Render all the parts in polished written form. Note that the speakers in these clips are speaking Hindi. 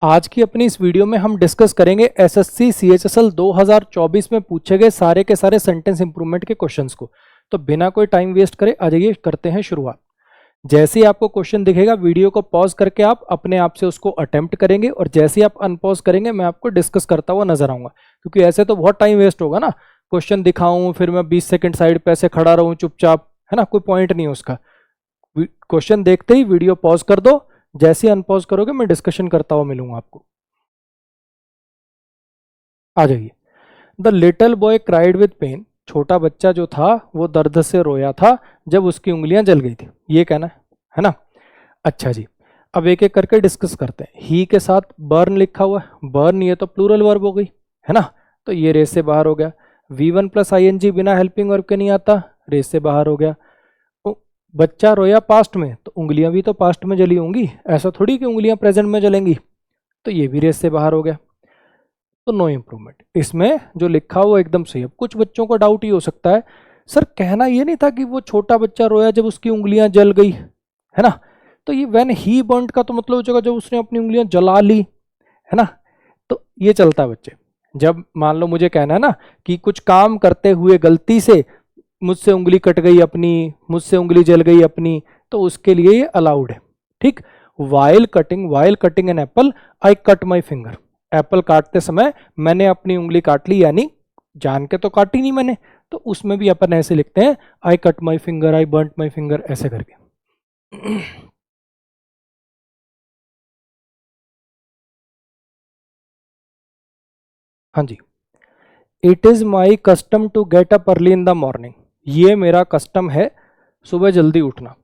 आज की अपनी इस वीडियो में हम डिस्कस करेंगे एसएससी सीएचएसएल 2024 में पूछे गए सारे के सारे सेंटेंस इंप्रूवमेंट के क्वेश्चंस को। तो बिना कोई टाइम वेस्ट करे आ जाइए करते हैं शुरुआत। जैसे ही आपको क्वेश्चन दिखेगा वीडियो को पॉज करके आप अपने आप से उसको अटेम्प्ट करेंगे और जैसे ही आप अनपॉज करेंगे मैं आपको डिस्कस करता हुआ नजर आऊंगा, क्योंकि ऐसे तो बहुत टाइम वेस्ट होगा ना। क्वेश्चन दिखाऊं फिर मैं 20 सेकंड साइड पे ऐसे खड़ा रहूं चुपचाप, है ना, कोई पॉइंट नहीं है उसका। क्वेश्चन देखते ही वीडियो पॉज कर दो, जैसे ही अनपॉज करोगे मैं डिस्कशन करता हुआ मिलूंगा आपको। आ जाइए। The little boy cried with pain, छोटा बच्चा जो था वो दर्द से रोया था जब उसकी उंगलियां जल गई थी, ये कहना है ना। अच्छा जी, अब एक एक करके डिस्कस करते हैं। ही के साथ बर्न लिखा हुआ है, बर्न ये तो प्लूरल वर्ब हो गई, है ना, तो ये रेस से बाहर हो गया। V1 प्लस ING बिना हेल्पिंग वर्ब के नहीं आता, रेस से बाहर हो गया। बच्चा रोया पास्ट में, तो उंगलियां भी तो पास्ट में जली होंगी, ऐसा थोड़ी कि उंगलियां प्रेजेंट में जलेंगी, तो ये भी रेस से बाहर हो गया। तो नो इम्प्रूवमेंट, इसमें जो लिखा हुआ एकदम सही है। कुछ बच्चों को डाउट ही हो सकता है, सर कहना ये नहीं था कि वो छोटा बच्चा रोया जब उसकी उंगलियां जल गई, है ना, तो ये व्हेन ही बर्न्ड का तो मतलब हो जाएगा जब उसने अपनी उंगलियां जला ली, है ना। तो ये चलता है बच्चे, जब मान लो मुझे कहना है ना कि कुछ काम करते हुए गलती से मुझसे उंगली कट गई अपनी, मुझसे उंगली जल गई अपनी, तो उसके लिए ये अलाउड है। ठीक, while cutting an apple I cut my finger, apple काटते समय मैंने अपनी उंगली काट ली, यानी जान के तो काटी नहीं मैंने, तो उसमें भी अपन ऐसे लिखते हैं I cut my finger, I burnt my finger, ऐसे करके। हाँ जी, it is my custom to get up early in the morning, ये मेरा कस्टम है सुबह जल्दी उठना।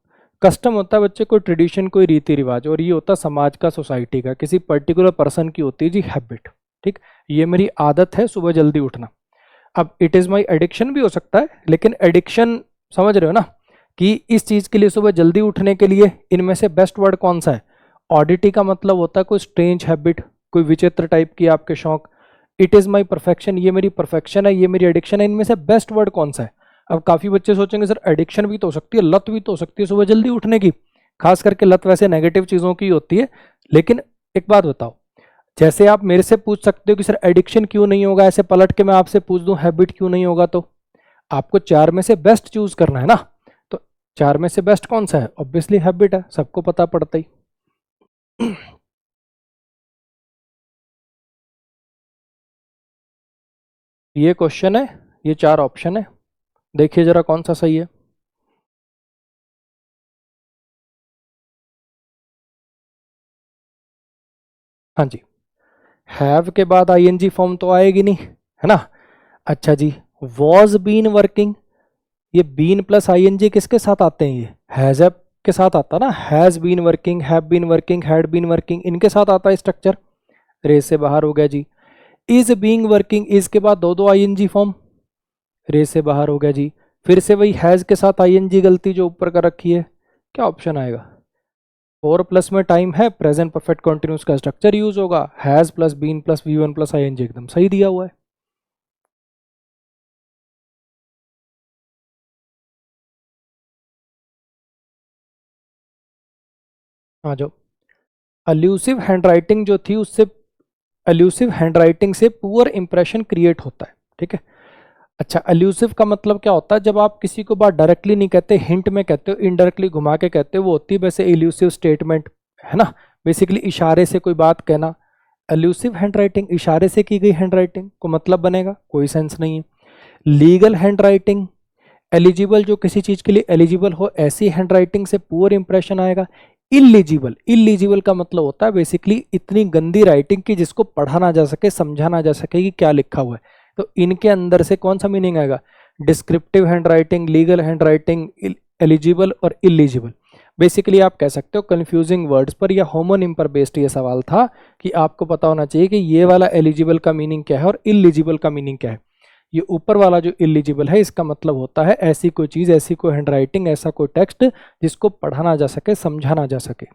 कस्टम होता है बच्चे कोई ट्रेडिशन, कोई रीति रिवाज, और ये होता है समाज का, सोसाइटी का, किसी पर्टिकुलर पर्सन की होती है जी हैबिट। ठीक, ये मेरी आदत है सुबह जल्दी उठना। अब इट इज माई एडिक्शन भी हो सकता है, लेकिन एडिक्शन समझ रहे हो ना, कि इस चीज के लिए सुबह जल्दी उठने के लिए इनमें से बेस्ट वर्ड कौन सा है। ऑडिटी का मतलब होता है कोई स्ट्रेंज हैबिट, कोई विचित्र टाइप की आपके शौक। इट इज माई परफेक्शन, ये मेरी परफेक्शन है, ये मेरी एडिक्शन है, इनमें से बेस्ट वर्ड कौन सा है। अब काफी बच्चे सोचेंगे सर एडिक्शन भी तो हो सकती है, लत भी तो हो सकती है सुबह जल्दी उठने की। खास करके लत वैसे नेगेटिव चीजों की होती है, लेकिन एक बात बताओ, जैसे आप मेरे से पूछ सकते हो कि सर एडिक्शन क्यों नहीं होगा, ऐसे पलट के मैं आपसे पूछ दूं हैबिट क्यों नहीं होगा, तो आपको चार में से बेस्ट चूज करना है ना। तो चार में से बेस्ट कौन सा है, ऑब्वियसली हैबिट है, सबको पता पड़ता ही। ये क्वेश्चन है, ये चार ऑप्शन है, देखिए जरा कौन सा सही है। हाँ जी, हैव के बाद आईएनजी फॉर्म तो आएगी नहीं, है ना। अच्छा जी, वॉज बीन वर्किंग, ये बीन प्लस आईएनजी किसके साथ आते हैं, ये हैज के साथ आता ना, has been working, have been working, had been working, इनके साथ आता है स्ट्रक्चर, रेस से बाहर हो गया जी। इज बीइंग वर्किंग, इज के बाद दो दो आईएनजी फॉर्म, रेस से बाहर हो गया जी। फिर से वही हैज के साथ आईएनजी गलती जो ऊपर कर रखी है, क्या ऑप्शन आएगा। फोर प्लस में टाइम है, प्रेजेंट परफेक्ट कॉन्टिन्यूस का स्ट्रक्चर यूज होगा, has plus been plus V1 plus ING एकदम सही दिया हुआ है। आ जाओ। अल्यूसिव हैंडराइटिंग जो थी उससे, अल्यूसिव हैंडराइटिंग से पुअर इंप्रेशन क्रिएट होता है, ठीक है। अच्छा, अल्यूसिव का मतलब क्या होता है, जब आप किसी को बात डायरेक्टली नहीं कहते, हिंट में कहते हो, इनडायरेक्टली घुमा के कहते हो, वो होती है वैसे इल्यूसिव स्टेटमेंट, है ना। बेसिकली इशारे से कोई बात कहना। अल्यूसिव हैंडराइटिंग, इशारे से की गई हैंडराइटिंग को मतलब बनेगा, कोई सेंस नहीं है। लीगल हैंडराइटिंग, एलिजिबल जो किसी चीज के लिए एलिजिबल हो, ऐसी हैंडराइटिंग से पुअर इंप्रेशन आएगा। इलीजिबल, इलीजिबल का मतलब होता है बेसिकली इतनी गंदी राइटिंग की जिसको पढ़ा ना जा सके, समझा ना जा सके कि क्या लिखा हुआ है। तो इनके अंदर से कौन सा मीनिंग आएगा, descriptive handwriting, legal handwriting, eligible और इलीजिबल। बेसिकली आप कह सकते हो कंफ्यूजिंग वर्ड्स पर या होमोनिम पर बेस्ड ये सवाल था, कि आपको पता होना चाहिए कि ये वाला एलिजिबल का मीनिंग क्या है और इलीजिबल का मीनिंग क्या है। ये ऊपर वाला जो इलिजिबल है इसका मतलब होता है ऐसी कोई चीज, ऐसी कोई हैंडराइटिंग, ऐसा कोई टेक्स्ट जिसको पढ़ा ना जा सके, समझा ना जा सके।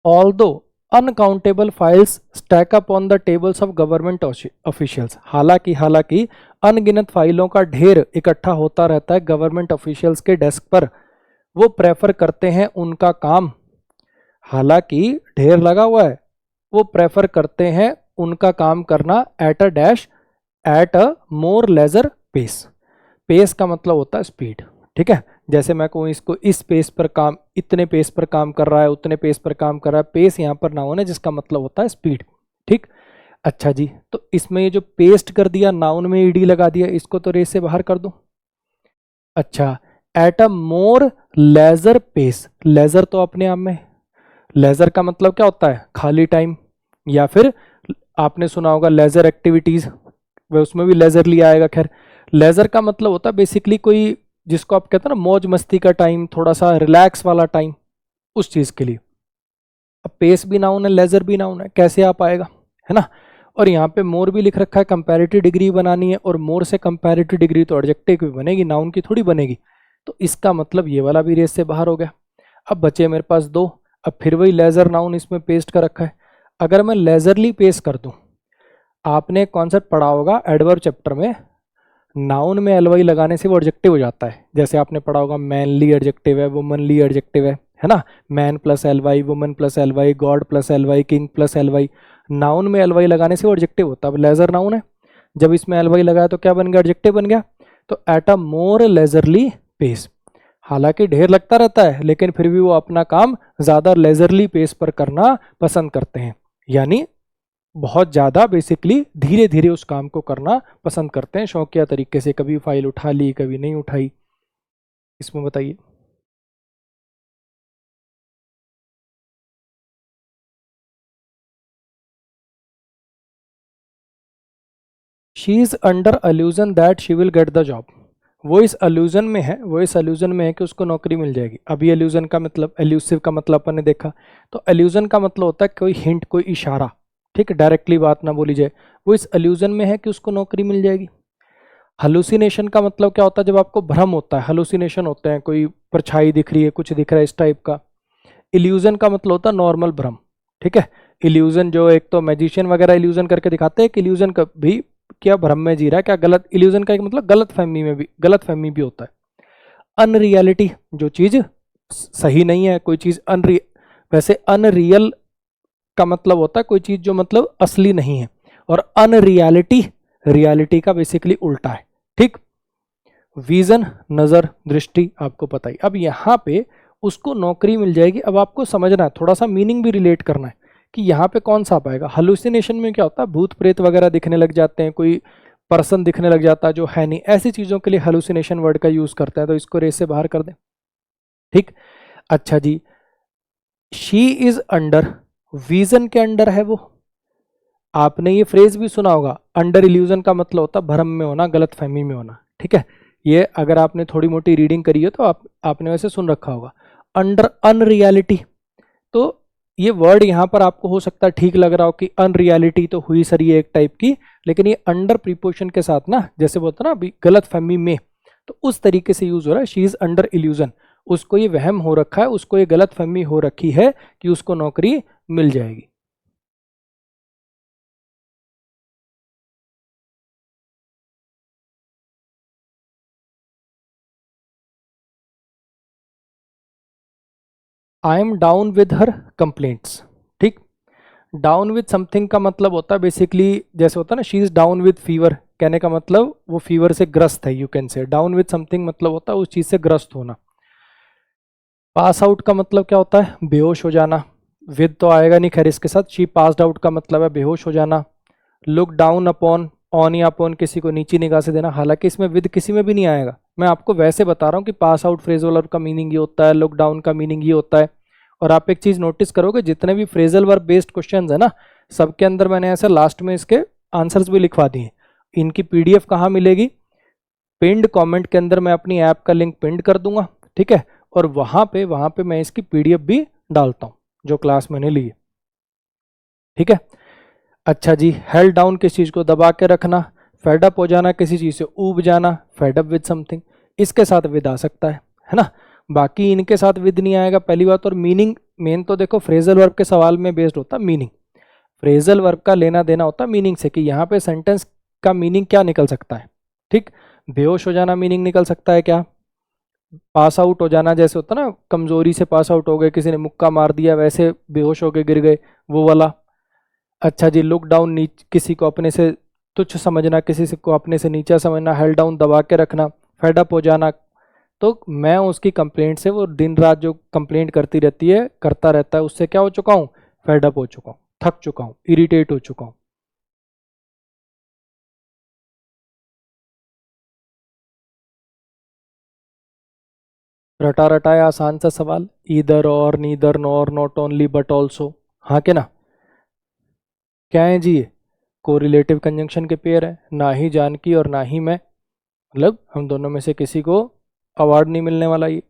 Although, uncountable files stack up on the tables of government officials. हालांकि अनगिनत फाइलों का ढेर इकट्ठा होता रहता है गवर्नमेंट ऑफिशियल्स के डेस्क पर, वो प्रेफर करते हैं उनका काम, हालांकि ढेर लगा हुआ है, वो प्रेफर करते हैं उनका काम करना at a more leisure pace. Pace का मतलब होता है स्पीड, ठीक है। जैसे मैं कहूँ इसको इस पेस पर काम, इतने पेस पर काम कर रहा है, उतने पेस पर काम कर रहा है, पेस यहाँ पर नाउन है जिसका मतलब होता है स्पीड, ठीक। अच्छा जी, तो इसमें ये जो पेस्ट कर दिया, नाउन में ईडी लगा दिया, इसको तो रेस से बाहर कर दूं। अच्छा, at a more leisure pace, leisure तो अपने आप में, लेजर का मतलब क्या होता है, खाली टाइम, या फिर आपने सुना होगा लेजर एक्टिविटीज, वह उसमें भी लेजर लिया आएगा। खैर, लेजर का मतलब होता है बेसिकली कोई, जिसको आप कहते हैं ना मौज मस्ती का टाइम, थोड़ा सा रिलैक्स वाला टाइम, उस चीज के लिए। अब पेस भी नाउन है, लेजर भी नाउन है, कैसे आप आएगा, है ना। और यहाँ पे मोर भी लिख रखा है, कंपैरेटिव डिग्री बनानी है, और मोर से कंपैरेटिव डिग्री तो एडजेक्टिव की बनेगी, नाउन की थोड़ी बनेगी। तो इसका मतलब ये वाला भी रेस से बाहर हो गया। अब बचे मेरे पास दो। अब फिर वही लेजर नाउन इसमें पेस्ट कर रखा है। अगर मैं लेजरली पेस्ट कर दूं, आपने कॉन्सेप्ट पढ़ा होगा एडवर्ब चैप्टर में, नाउन में एलवाई लगाने से वो एडजेक्टिव हो जाता है। जैसे आपने पढ़ा होगा मैनली एडजेक्टिव है, वुमनली एडजेक्टिव है ना। Man plus LY, woman plus LY, god plus LY, king plus LY. Noun में एलवाई लगाने से वो एडजेक्टिव होता है। अब लेजर नाउन है, जब इसमें एलवाई लगाया तो क्या बन गया, एडजेक्टिव बन गया। तो at a more leisurely pace, हालांकि ढेर लगता रहता है लेकिन फिर भी वो अपना काम ज्यादा लेजरली पेस पर करना पसंद करते हैं, यानी बहुत ज़्यादा बेसिकली धीरे धीरे उस काम को करना पसंद करते हैं, शौकिया तरीके से, कभी फाइल उठा ली कभी नहीं उठाई। इसमें बताइए। She is under allusion that she will get the job, वो इस अल्यूजन में है, वो इस अल्यूजन में है कि उसको नौकरी मिल जाएगी। अभी अल्यूजन का मतलब, एल्यूसिव का मतलब अपन ने देखा, तो एल्यूजन का मतलब होता है कोई हिंट, कोई इशारा, ठीक है, डायरेक्टली बात ना बोली जाए। वो इस अल्यूजन में है कि उसको नौकरी मिल जाएगी। हलुसिनेशन का मतलब क्या होता है, जब आपको भ्रम होता है, हलुसिनेशन होते हैं, कोई परछाई दिख रही है, कुछ दिख रहा है, इस टाइप का। इल्यूजन का मतलब होता है नॉर्मल भ्रम, ठीक है। इल्यूजन जो एक तो मैजिशियन वगैरह इल्यूजन करके दिखाते हैं कि इल्यूजन का भी क्या भ्रम में जी रहा है क्या, गलत, इल्यूजन का एक मतलब गलत फहमी में भी, गलत फहमी भी होता है। अनरियलिटी, जो चीज सही नहीं है, कोई चीज वैसे अनरियल का मतलब होता है कोई चीज जो मतलब असली नहीं है, और अनरियलिटी रियलिटी का बेसिकली उल्टा है, ठीक। विजन, नजर, दृष्टि, आपको पता ही। अब यहाँ पे उसको नौकरी मिल जाएगी। अब आपको समझना है, थोड़ा सा मीनिंग भी रिलेट करना है कि यहाँ पे कौन सा आ पाएगा। हलुसिनेशन में क्या होता है, भूत प्रेत वगैरह दिखने लग जाते हैं, कोई पर्सन दिखने लग जाता है जो है नहीं, ऐसी चीजों के लिए हलुसिनेशन वर्ड का यूज करते हैं, तो इसको रेस से बाहर कर दें, ठीक। अच्छा जी, शी इज अंडर, विजन के अंडर है वो। आपने ये फ्रेज भी सुना होगा, अंडर इल्यूजन का मतलब होता है भ्रम में होना, गलत फहमी में होना, ठीक है। ये अगर आपने थोड़ी मोटी रीडिंग करी है तो आपने वैसे सुन रखा होगा। अंडर अनरियलिटी, तो ये वर्ड यहाँ पर आपको हो सकता है ठीक लग रहा हो कि अनरियलिटी तो हुई सर ये एक टाइप की, लेकिन ये अंडर प्रीपोजिशन के साथ ना, जैसे बोलते ना अभी गलत फहमी में, तो उस तरीके से यूज हो रहा है। शी इज अंडर इल्यूजन, उसको ये वहम हो रखा है, उसको ये गलत फहमी हो रखी है कि उसको नौकरी मिल जाएगी। I am down with her complaints, ठीक। डाउन विद समथिंग का मतलब होता है बेसिकली, जैसे होता है ना she is down with fever, कहने का मतलब वो फीवर से ग्रस्त है, you can say down with something मतलब होता है उस चीज से ग्रस्त होना। पास आउट का मतलब क्या होता है, बेहोश हो जाना, विद तो आएगा नहीं खैर इसके साथ। शी पास्ड आउट का मतलब है बेहोश हो जाना। लुक डाउन अपॉन, ऑन या अपॉन किसी को नीची निगाह से देना, हालांकि इसमें विद किसी में भी नहीं आएगा, मैं आपको वैसे बता रहा हूँ कि पास आउट फ्रेजल वर्ब का मीनिंग ये होता है, लुक डाउन का मीनिंग ये होता है। और आप एक चीज नोटिस करोगे, जितने भी फ्रेजल वर्ब बेस्ड क्वेश्चंस है ना, सबके अंदर मैंने ऐसे लास्ट में इसके आंसर्स भी लिखवा दिए। इनकी पीडीएफ कहाँ मिलेगी, पिंड कमेंट के अंदर मैं अपनी ऐप का लिंक पिंड कर दूंगा, ठीक है। और वहां पे मैं इसकी पीडीएफ भी डालता हूँ जो क्लास मैंने ली है, ठीक है। अच्छा जी, हेल्ड डाउन किस चीज को दबा के रखना, फेड अप हो जाना, किसी चीज से ऊब जाना, फेड अप विद समथिंग, इसके साथ विद आ सकता है ना। बाकी इनके साथ विद नहीं आएगा पहली बात। और मीनिंग मेन तो देखो फ्रेजल वर्ब के सवाल में बेस्ड होता मीनिंग, फ्रेजल वर्ब का लेना देना होता मीनिंग से कि यहाँ पे सेंटेंस का मीनिंग क्या निकल सकता है। ठीक, बेहोश हो जाना मीनिंग निकल सकता है क्या, पास आउट हो जाना जैसे होता ना, कमजोरी से पास आउट हो गए, किसी ने मुक्का मार दिया वैसे बेहोश होके गिर गए, वो वाला। अच्छा जी, लुक डाउन, किसी को अपने से तुच्छ समझना, को अपने से नीचा समझना, हेल्ड डाउन दबा के रखना, फेड अप हो जाना। तो मैं उसकी कंप्लेंट से, वो दिन रात जो कंप्लेंट करती रहती है, करता रहता है, उससे क्या हो चुका हूँ, फेड अप हो चुका हूँ, थक चुका हूँ, इरिटेट हो चुका हूँ। रटा रटाया आसान सा सवाल, ईदर और, neither, nor, not only but also, हाँ के ना, क्या है जी ये, कोरिलेटिव कंजंक्शन के पेयर है, ना ही जानकी और ना ही मैं, मतलब हम दोनों में से किसी को अवार्ड नहीं मिलने वाला ये।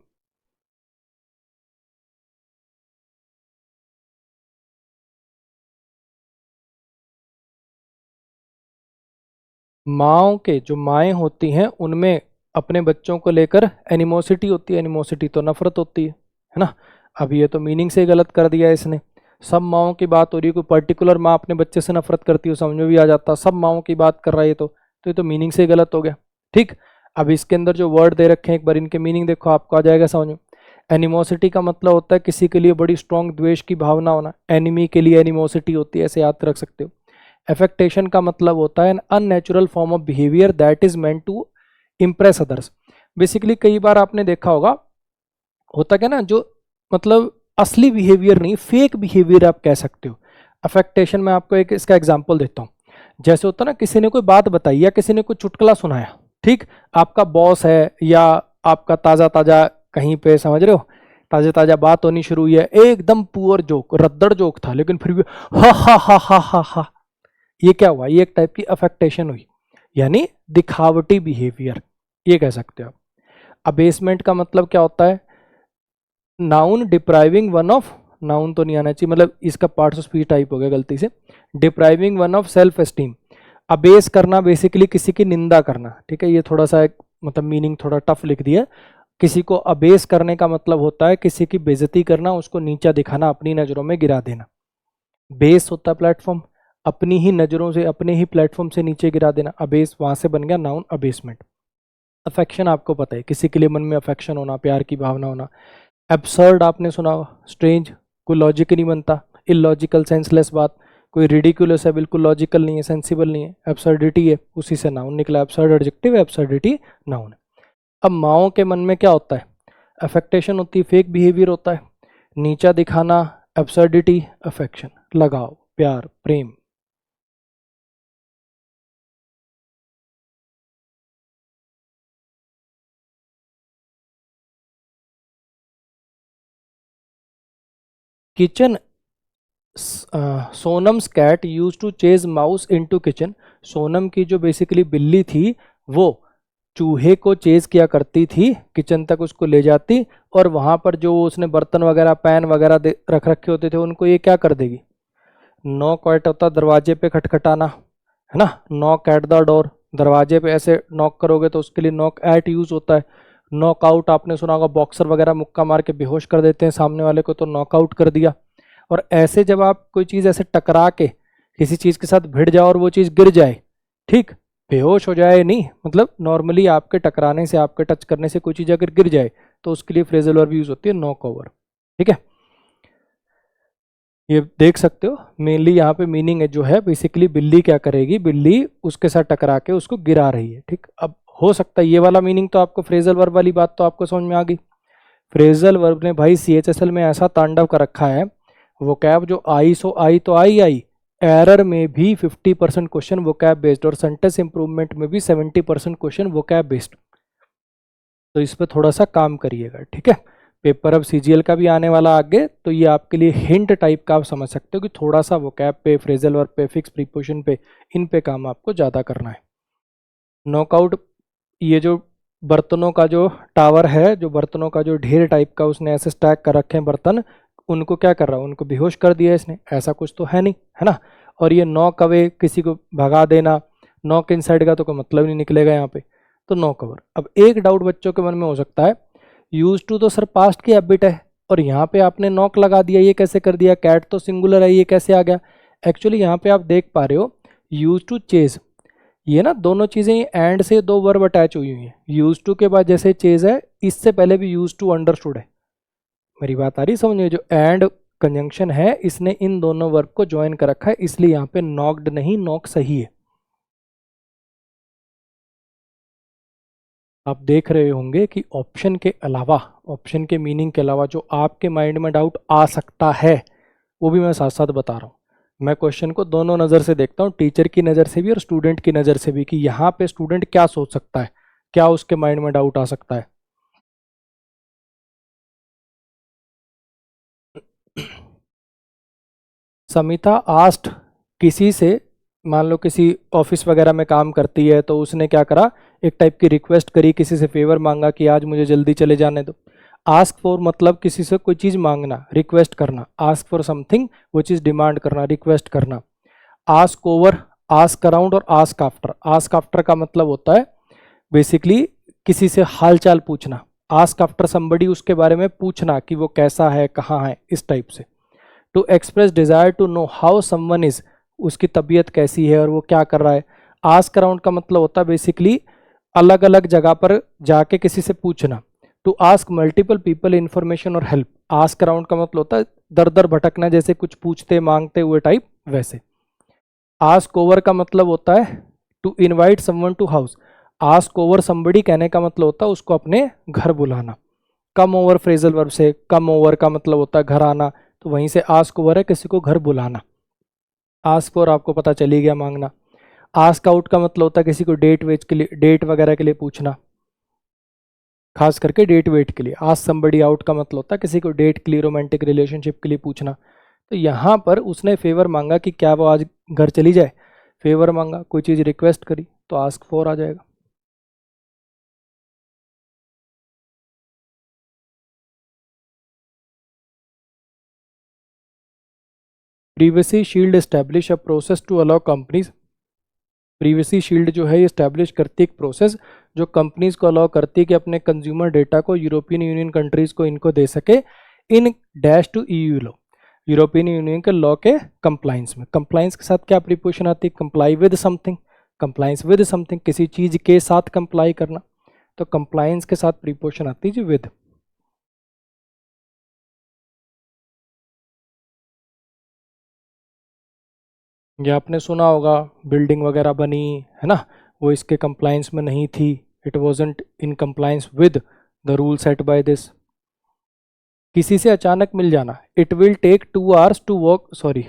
माँओं के जो माएँ होती हैं उनमें अपने बच्चों को लेकर एनिमोसिटी होती है, एनिमोसिटी तो नफरत होती है ना। अब ये तो मीनिंग से गलत कर दिया है इसने, सब माँओं की बात हो रही है, कोई पर्टिकुलर माँ अपने बच्चे से नफरत करती हो समझ में भी आ जाता, सब माँओं की बात कर रहा है ये तो ये तो मीनिंग से गलत हो गया। ठीक, अब इसके अंदर जो वर्ड दे रखे हैं एक बार इनके मीनिंग देखो, आपको आ जाएगा समझ में। एनिमोसिटी का मतलब होता है किसी के लिए बड़ी स्ट्रॉन्ग द्वेष की भावना होना, एनिमी के लिए एनिमोसिटी होती है, ऐसे याद रख सकते हो। अफेक्टेशन का मतलब होता है an unnatural form of behaviour that is meant to impress others. Basically कई बार आपने देखा होगा, होता क्या ना, जो मतलब असली बिहेवियर नहीं, फेक बिहेवियर आप कह सकते हो। अफेक्टेशन में आपको एक इसका एग्जांपल देता हूँ। जैसे होता ना, किसी ने कोई बात बताई या किसी ने कोई चुटकुला सुनाया, ठीक, आपका बॉस है या आपका ताज़ा ताज़ा कहीं पे, समझ रहे हो, ताज़ा ताज़ा बात होनी शुरू हुई है, एकदम पुअर जोक, रद्दड़ जोक था, लेकिन फिर भी हा हा हा हा हा हा, ये क्या हुआ, ये एक टाइप की अफेक्टेशन हुई, यानी दिखावटी बिहेवियर, ये कह सकते हो आप। अबेसमेंट का मतलब क्या होता है, noun depriving one of, noun तो नहीं आना चाहिए, मतलब इसका पार्ट्स ऑफ स्पीच टाइप हो गया गलती से, depriving one of self esteem. Abyss करना बेसिकली किसी की निंदा करना, ठीक है, ये थोड़ा सा एक मतलब मीनिंग थोड़ा टफ लिख दिया। किसी को अबेस करने का मतलब होता है किसी की बेइज्जती करना, उसको नीचा दिखाना, अपनी नज़रों में गिरा देना। बेस होता है प्लेटफॉर्म, अपनी ही नज़रों से, अपने ही प्लेटफॉर्म से नीचे गिरा देना, अबेस वहां से बन गया नाउन अबेसमेंट। अफेक्शन आपको पता है, किसी के लिए मन में अफेक्शन होना, प्यार की भावना होना। एब्सर्ड आपने सुना, स्ट्रेंज, कोई लॉजिक ही नहीं बनता, इलॉजिकल, सेंसलेस बात, कोई रिडिकुलस है, बिल्कुल लॉजिकल नहीं है, सेंसिबल नहीं है, एब्सर्डिटी है, उसी से नाउन निकला, एब्सर्ड एडजेक्टिव है, एब्सर्डिटी नाउन है। अब माओ के मन में क्या होता है, अफेक्टेशन होती है, फेक बिहेवियर होता है, नीचा दिखाना, एब्सर्डिटी, अफेक्शन, लगाव, प्यार, प्रेम। Kitchen, Sonam's cat use to chase mouse into kitchen. Sonam की जो बेसिकली बिल्ली थी वो चूहे को चेज किया करती थी, किचन तक उसको ले जाती, और वहां पर जो उसने बर्तन वगैरह पैन वगैरह रख रखे होते थे उनको ये क्या कर देगी। नॉक एट होता दरवाजे पे खटखटाना, है ना, नॉक एट द डोर, दरवाजे पे ऐसे नॉक करोगे तो उसके लिए नॉक एट यूज होता है। नॉकआउट आपने सुना होगा, बॉक्सर वगैरह मुक्का मार के बेहोश कर देते हैं सामने वाले को, तो नॉकआउट कर दिया। और ऐसे जब आप कोई चीज़ ऐसे टकरा के किसी चीज़ के साथ भिड़ जाओ और वो चीज़ गिर जाए, ठीक, बेहोश हो जाए नहीं, मतलब नॉर्मली आपके टकराने से, आपके टच करने से कोई चीज़ अगर गिर जाए तो उसके लिए फ्रेजल वर्ब यूज होती है नॉक ओवर। ठीक है, ये देख सकते हो मेनली यहाँ पे मीनिंग है जो है, बेसिकली बिल्ली क्या करेगी, बिल्ली उसके साथ टकरा के उसको गिरा रही है। ठीक, अब हो सकता है ये वाला मीनिंग तो आपको, फ्रेजल वर्ब वाली बात तो आपको समझ में आ गई। फ्रेजल वर्ब ने भाई CHSL में ऐसा तांडव कर रखा है, वो कैब जो आई सो आई तो आई, एरर में भी 50% क्वेश्चन वो कैब बेस्ड, और सेंटेंस इंप्रूवमेंट में भी 70% क्वेश्चन वो कैब बेस्ड। तो इस पर थोड़ा सा काम करिएगा, ठीक है। पेपर अब CGL का भी आने वाला आगे, तो ये आपके लिए हिंट टाइप का आप समझ सकते हो कि थोड़ा सा वो कैब पे, फ्रेजल वर्ब पे, फिक्स प्रीपोजिशन पे, इन पे काम आपको ज़्यादा करना है। नॉकआउट, ये जो बर्तनों का जो टावर है, जो बर्तनों का जो ढेर टाइप का उसने ऐसे स्टैक कर रखे हैं बर्तन, उनको क्या कर रहा है, उनको बेहोश कर दिया इसने, ऐसा कुछ तो है नहीं, है ना। और ये नॉक अवे, किसी को भगा देना, नॉक इनसाइड का तो कोई मतलब नहीं निकलेगा यहाँ पे, तो नॉक अवर। अब एक डाउट बच्चों के मन में हो सकता है यूज टू तो सर पास्ट की हैबिट है, और यहाँ पे आपने नॉक लगा दिया, ये कैसे कर दिया? कैट तो सिंगुलर है, ये कैसे आ गया? एक्चुअली यहाँ पे आप देख पा रहे हो यूज टू चेज, ये ना दोनों चीजें एंड से दो वर्ब अटैच हुई हुई हैं। यूज टू के बाद जैसे चेज है, इससे पहले भी यूज टू अंडरस्टूड है। मेरी बात आ रही समझ में? जो एंड कंजंक्शन है इसने इन दोनों वर्ब को ज्वाइन कर रखा है, इसलिए यहाँ पे नॉक्ड नहीं, नॉक सही है। आप देख रहे होंगे कि ऑप्शन के अलावा, ऑप्शन के मीनिंग के अलावा जो आपके माइंड में डाउट आ सकता है वो भी मैं साथ साथ बता रहा हूँ। मैं क्वेश्चन को दोनों नज़र से देखता हूँ, टीचर की नज़र से भी और स्टूडेंट की नज़र से भी, कि यहाँ पे स्टूडेंट क्या सोच सकता है, क्या उसके माइंड में डाउट आ सकता है। समिता आस्ट किसी से, मान लो किसी ऑफिस वगैरह में काम करती है, तो उसने क्या करा, एक टाइप की रिक्वेस्ट करी, किसी से फेवर मांगा कि आज मुझे जल्दी चले जाने दो। आस्क फॉर मतलब किसी से कोई चीज़ मांगना, रिक्वेस्ट करना। आस्क फॉर समथिंग वो चीज़ डिमांड करना, रिक्वेस्ट करना। आस्क ओवर, आस्क अराउंड और आस्क आफ्टर। आस्क आफ्टर का मतलब होता है बेसिकली किसी से हालचाल पूछना। आस्क आफ्टर समबडी, उसके बारे में पूछना कि वो कैसा है, कहाँ है, इस टाइप से। To express desire to know how someone is, उसकी तबीयत कैसी है और वो क्या कर रहा है। आस्क अराउंड का मतलब होता है बेसिकली अलग अलग जगह पर जाके किसी से पूछना। To ask multiple people information और हेल्प। आस्क अराउंड का मतलब होता है दर दर भटकना, जैसे कुछ पूछते मांगते हुए टाइप, वैसे। आस्क ओवर का मतलब होता है to invite someone to house. Ask over somebody कहने का मतलब होता है उसको अपने घर बुलाना। कम ओवर फ्रेजल वर्ब से, कम ओवर का मतलब होता है घर आना, तो वहीं से आस्क ओवर है किसी को घर बुलाना। आस्क फॉर आपको पता चली गया, मांगना। आस्क आउट का मतलब होता है किसी को डेट वेट के लिए, डेट वगैरह के लिए पूछना, खास करके डेट वेट के लिए। आस्क समबडी आउट का मतलब होता है किसी को डेट के लिए, रोमांटिक रिलेशनशिप के लिए पूछना। तो यहाँ पर उसने फेवर मांगा कि क्या वो आज घर चली जाए, फेवर मांगा, कोई चीज़ रिक्वेस्ट करी, तो आस्क फॉर आ जाएगा। Privacy shield establish a process to allow companies. Privacy shield जो है ये स्टैब्लिश करती है एक प्रोसेस जो कंपनीज को अलाउ करती है कि अपने कंज्यूमर डेटा को यूरोपियन यूनियन कंट्रीज को इनको दे सके in dash to EU law, European Union के लॉ के कंप्लाइंस में। कंप्लाइंस के साथ क्या प्रीपोजिशन आती है? Comply with something, compliance with something, किसी चीज के साथ कंप्लाई करना, तो कंप्लाइंस के साथ प्रीपोजिशन आती है जी विद। ये आपने सुना होगा, बिल्डिंग वगैरह बनी है ना, वो इसके कंप्लाइंस में नहीं थी, it wasn't in compliance with the rule set by this. किसी से अचानक मिल जाना, it will take 2 hours to walk, sorry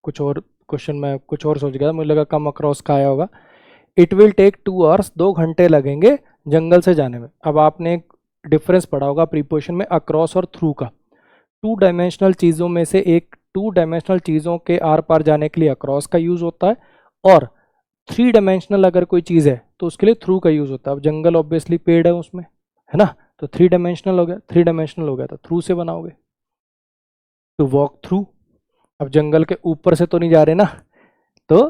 कुछ और क्वेश्चन में कुछ और सोच गया, मुझे लगा कम अक्रॉस का आया होगा। इट विल टेक 2 hours, 2 घंटे लगेंगे जंगल से जाने में। अब आपने एक डिफरेंस पढ़ा होगा प्रीपोजिशन में अक्रॉस और थ्रू का। टू डायमेंशनल चीज़ों में से एक, टू डायमेंशनल चीज़ों के आर पार जाने के लिए अक्रॉस का यूज़ होता है, और 3 डायमेंशनल अगर कोई चीज़ है तो उसके लिए थ्रू का यूज़ होता है। अब जंगल ऑब्वियसली पेड़ है उसमें, है ना, तो 3 डायमेंशनल हो गया, 3 डायमेंशनल हो गया तो थ्रू से बनाओगे, टू वॉक थ्रू। अब जंगल के ऊपर से तो नहीं जा रहे ना, तो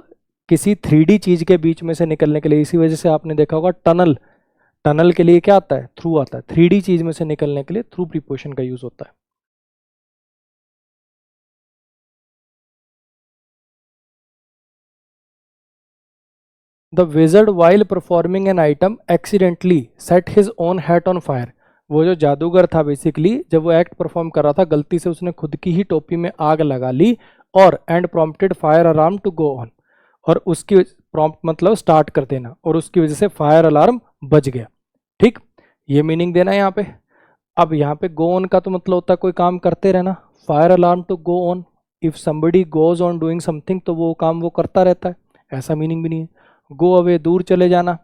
किसी 3D चीज़ के बीच में से निकलने के लिए, इसी वजह से आपने देखा होगा टनल, टनल के लिए क्या आता है? थ्रू आता है। 3D चीज़ में से निकलने के लिए थ्रू प्रीपोजिशन का यूज़ होता है। The wizard while performing an item accidentally set his own hat on fire. वो जो जादूगर था बेसिकली, जब वो एक्ट परफॉर्म कर रहा था, गलती से उसने खुद की ही टोपी में आग लगा ली, और and prompted fire alarm to go on, और उसकी प्रॉम्प्ट मतलब स्टार्ट कर देना, और उसकी वजह से फायर अलार्म बज गया। ठीक, ये मीनिंग देना है यहाँ पे। अब यहाँ पे गो ऑन का तो मतलब होता है कोई काम करते रहना, fire alarm to go on, if somebody goes on doing something, तो वो काम वो करता रहता है, ऐसा मीनिंग भी नहीं है। गो अवे, दूर चले जाना।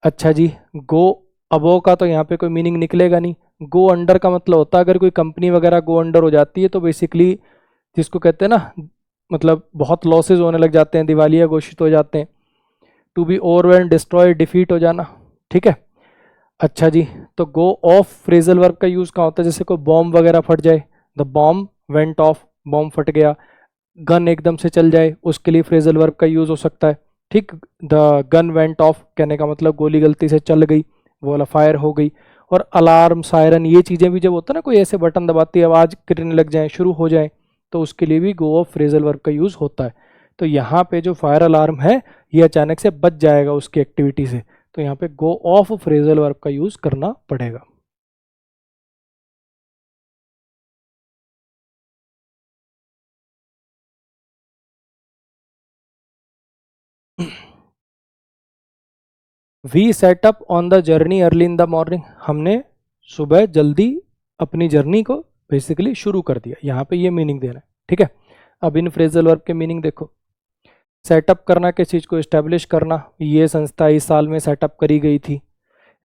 अच्छा जी, गो अबो का तो यहाँ पे कोई मीनिंग निकलेगा नहीं। गो अंडर का मतलब होता है अगर कोई कंपनी वगैरह गो अंडर हो जाती है तो बेसिकली जिसको कहते हैं ना, मतलब बहुत लॉसेज होने लग जाते हैं, दिवालिया घोषित हो जाते हैं। To be overwhelmed, destroy, defeat हो जाना। ठीक है, अच्छा जी, तो गो ऑफ फ्रेजल वर्ब का यूज़ कहाँ होता है? जैसे कोई बॉम्ब वगैरह फट जाए, the bomb went off, bomb फट गया। गन एकदम से चल जाए, उसके लिए फ्रेजल वर्ब का यूज़ हो सकता है। ठीक, द गन वेंट ऑफ कहने का मतलब गोली गलती से चल गई, वो वाला फायर हो गई। और अलार्म, सायरन, ये चीज़ें भी जब होता है ना, कोई ऐसे बटन दबाती है आवाज़ करने लग जाए, शुरू हो जाए, तो उसके लिए भी गो ऑफ फ्रेजल वर्ब का यूज़ होता है। तो यहाँ पे जो फायर अलार्म है ये अचानक से बच जाएगा उसकी एक्टिविटी से, तो यहाँ पे गो ऑफ फ्रेजल वर्ब का यूज़ करना पड़ेगा। We set up on the journey early in the morning, हमने सुबह जल्दी अपनी जर्नी को बेसिकली शुरू कर दिया, यहाँ पे ये मीनिंग देना है, ठीक है। अब इन फ्रेजल वर्ब के मीनिंग देखो। सेटअप करना, किस चीज़ को इस्टेब्लिश करना, ये संस्था इस साल में सेटअप करी गई थी।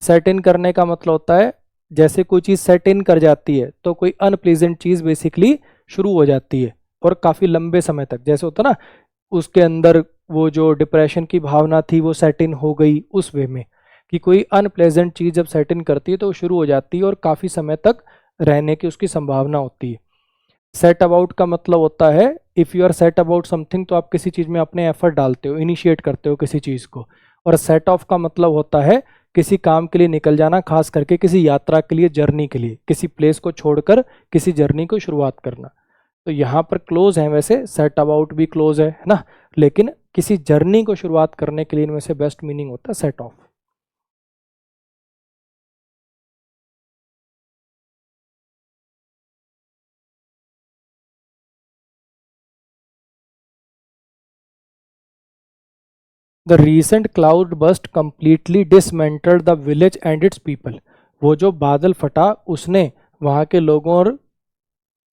सेट इन करने का मतलब होता है जैसे कोई चीज़ सेट इन कर जाती है तो कोई अनप्लीजेंट चीज़ बेसिकली शुरू हो जाती है और काफ़ी लंबे समय तक, जैसे होता ना उसके अंदर वो जो डिप्रेशन की भावना थी वो सेट इन हो गई, उस वे में कि कोई अनप्लेजेंट चीज़ जब सेट इन करती है तो वो शुरू हो जाती है और काफ़ी समय तक रहने की उसकी संभावना होती है। सेट अबाउट का मतलब होता है if you are set about something, तो आप किसी चीज़ में अपने एफर्ट डालते हो, इनिशिएट करते हो किसी चीज़ को। और सेट ऑफ का मतलब होता है किसी काम के लिए निकल जाना, खास करके किसी यात्रा के लिए, जर्नी के लिए, किसी प्लेस को छोड़कर किसी जर्नी को शुरुआत करना। तो यहाँ पर क्लोज है, वैसे सेट अबाउट भी क्लोज है ना, लेकिन किसी जर्नी को शुरुआत करने के लिए इनमें से बेस्ट मीनिंग होता है set of. The recent cloud burst completely dismantled the village and it's people, वो जो बादल फटा उसने वहाँ के लोगों और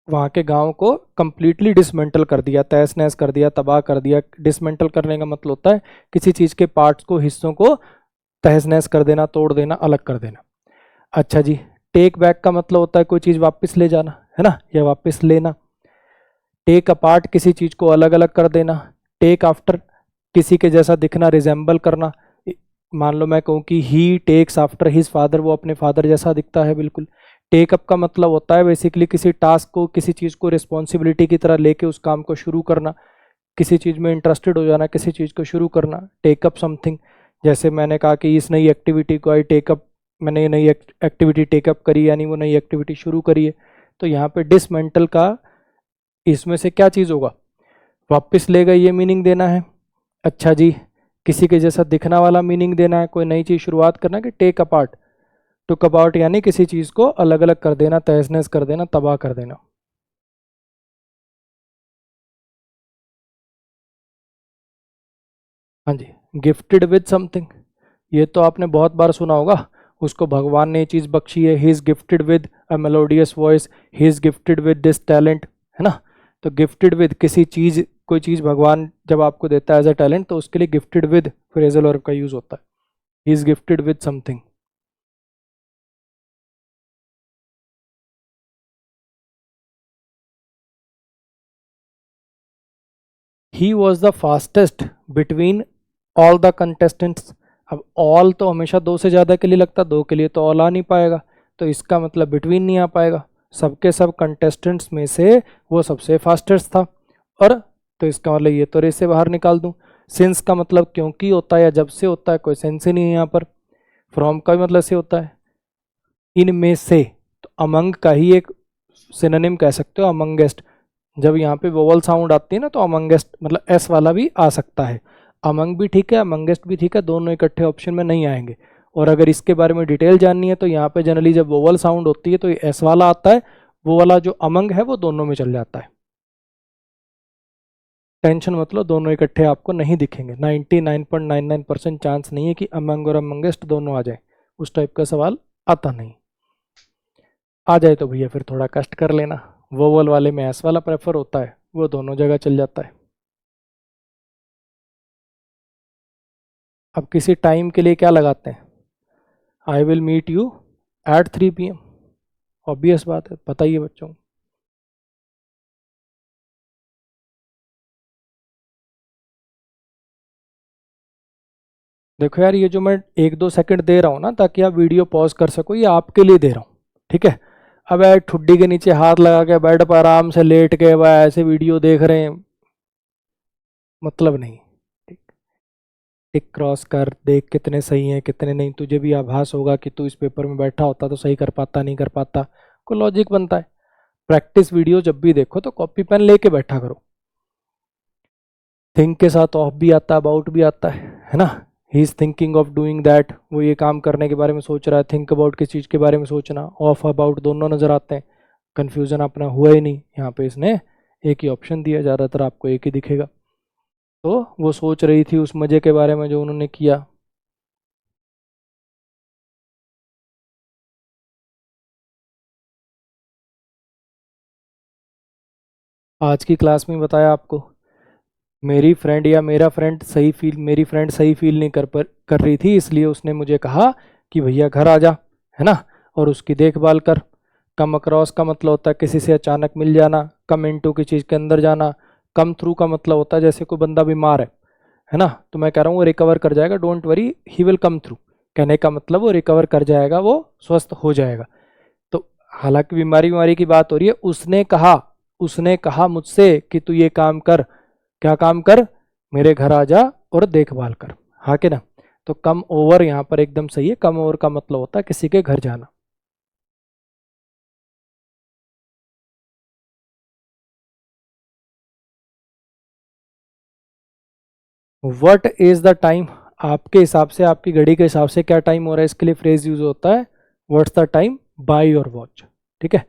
वहाँ के गांव को कंप्लीटली डिसमेंटल कर दिया, तहस नहस कर दिया, तबाह कर दिया। डिसमेंटल करने का मतलब होता है किसी चीज़ के पार्ट्स को, हिस्सों को तहस नहस कर देना, तोड़ देना, अलग कर देना। अच्छा जी, टेक बैक का मतलब होता है कोई चीज़ वापस ले जाना, है ना, या वापस लेना। टेक अपार्ट किसी चीज़ को अलग अलग कर देना। टेक आफ्टर किसी के जैसा दिखना, रिजेंबल करना। मान लो मैं कहूँ कि ही टेक्स आफ्टर हिज फादर, वो अपने फादर जैसा दिखता है बिल्कुल। टेक अप का मतलब होता है बेसिकली किसी टास्क को, किसी चीज़ को रिस्पॉन्सिबिलिटी की तरह लेके उस काम को शुरू करना, किसी चीज़ में इंटरेस्टेड हो जाना, किसी चीज़ को शुरू करना। टेक अप समथिंग, जैसे मैंने कहा कि इस नई एक्टिविटी को आई टेकअप, मैंने ये नई एक्टिविटी टेकअप करी, यानी वो नई एक्टिविटी शुरू करी है। तो यहाँ पे डिसमेंटल का इसमें से क्या चीज़ होगा, वापस ले गई, ये मीनिंग देना है। अच्छा जी, किसी के जैसा दिखना वाला मीनिंग देना है, कोई नई चीज़ शुरुआत करना कि टेक अपार्ट, टुक अपार्ट यानी किसी चीज़ को अलग अलग कर देना, तहस नहस कर देना, तबाह कर देना। हाँ जी, गिफ्टेड विद समथिंग, ये तो आपने बहुत बार सुना होगा, उसको भगवान ने ये चीज़ बख्शी है, he is gifted with a melodious voice, he is gifted with this talent, है ना। तो गिफ्टेड विद किसी चीज़, कोई चीज़ भगवान जब आपको देता है एज अ टैलेंट, तो उसके लिए गिफ्टेड विद फ्रेजल वर्ब का यूज़ होता है, he is gifted with something. He was the fastest between all the contestants. अब ऑल तो हमेशा दो से ज़्यादा के लिए लगता है, दो के लिए तो ऑल आ नहीं पाएगा, तो इसका मतलब बिटवीन नहीं आ पाएगा। सबके सब कंटेस्टेंट्स में से वो सबसे फास्टेस्ट था, और तो इसका मतलब ये तो रेस से बाहर निकाल दूं। सिंस का मतलब क्योंकि होता है या जब से होता है, कोई सेंस ही नहीं है यहाँ पर। फ्रॉम का भी मतलब से होता है, इनमें से, तो अमंग का ही एक सिनोनिम कह सकते हो, अमंगेस्ट। जब यहाँ पे वोवल साउंड आती है ना, तो अमंगेस्ट मतलब एस वाला भी आ सकता है। अमंग भी ठीक है, अमंगेस्ट भी ठीक है, दोनों इकट्ठे ऑप्शन में नहीं आएंगे। और अगर इसके बारे में डिटेल जाननी है तो यहाँ पे जनरली जब वोवल साउंड होती है तो ये एस वाला आता है, वो वाला जो अमंग है वो दोनों में चल जाता है। टेंशन मतलब दोनों इकट्ठे आपको नहीं दिखेंगे, 99.99% चांस नहीं है कि अमंग और अमंगेस्ट दोनों आ जाए, उस टाइप का सवाल आता नहीं। आ जाए तो भैया फिर थोड़ा कष्ट कर लेना, वोवल वाले में एस वाला प्रेफर होता है, वो दोनों जगह चल जाता है। अब किसी टाइम के लिए क्या लगाते हैं, I will meet you at 3 PM, obvious बात है, पता ही है बच्चों को। देखो यार, ये जो मैं 1-2 सेकंड दे रहा हूँ ना ताकि आप वीडियो पॉज कर सको, ये आपके लिए दे रहा हूँ, ठीक है। अब यार ठुड्डी के नीचे हाथ लगा के बेड पर आराम से लेट के वह ऐसे वीडियो देख रहे हैं, मतलब नहीं। टिक क्रॉस कर, देख कितने सही हैं कितने नहीं, तुझे भी आभास होगा कि तू इस पेपर में बैठा होता तो सही कर पाता नहीं कर पाता, कोई लॉजिक बनता है। प्रैक्टिस वीडियो जब भी देखो तो कॉपी पेन लेके बैठा करो। थिंक के साथ ऑफ भी आता है, अबाउट भी आता है ना। He is thinking of doing that, वो ये काम करने के बारे में सोच रहा है। थिंक अबाउट किस चीज़ के बारे में सोचना, ऑफ अबाउट दोनों नजर आते हैं, कन्फ्यूजन अपना हुआ ही नहीं। यहाँ पे इसने एक ही ऑप्शन दिया, ज़्यादातर आपको एक ही दिखेगा। तो वो सोच रही थी उस मज़े के बारे में जो उन्होंने किया। आज की क्लास में बताया आपको, मेरी फ्रेंड या मेरी फ्रेंड सही फील नहीं कर रही थी, इसलिए उसने मुझे कहा कि भैया घर आ जा, है ना, और उसकी देखभाल कर। कम अक्रॉस का मतलब होता है किसी से अचानक मिल जाना, कम इनटू की चीज़ के अंदर जाना। कम थ्रू का मतलब होता है जैसे कोई बंदा बीमार है ना, तो मैं कह रहा हूँ वो रिकवर कर जाएगा, don't worry he will come through. कहने का मतलब वो रिकवर कर जाएगा, वो स्वस्थ हो जाएगा। तो हालांकि बीमारी बीमारी की बात हो रही है, उसने कहा मुझसे कि तू ये काम कर, क्या काम कर, मेरे घर आ जा और देखभाल कर, हाँ कि ना। तो कम ओवर यहाँ पर एकदम सही है, कम ओवर का मतलब होता है किसी के घर जाना। व्हाट इज द टाइम, आपके हिसाब से, आपकी घड़ी के हिसाब से क्या टाइम हो रहा है, इसके लिए फ्रेज यूज होता है what's the time by your watch. ठीक है,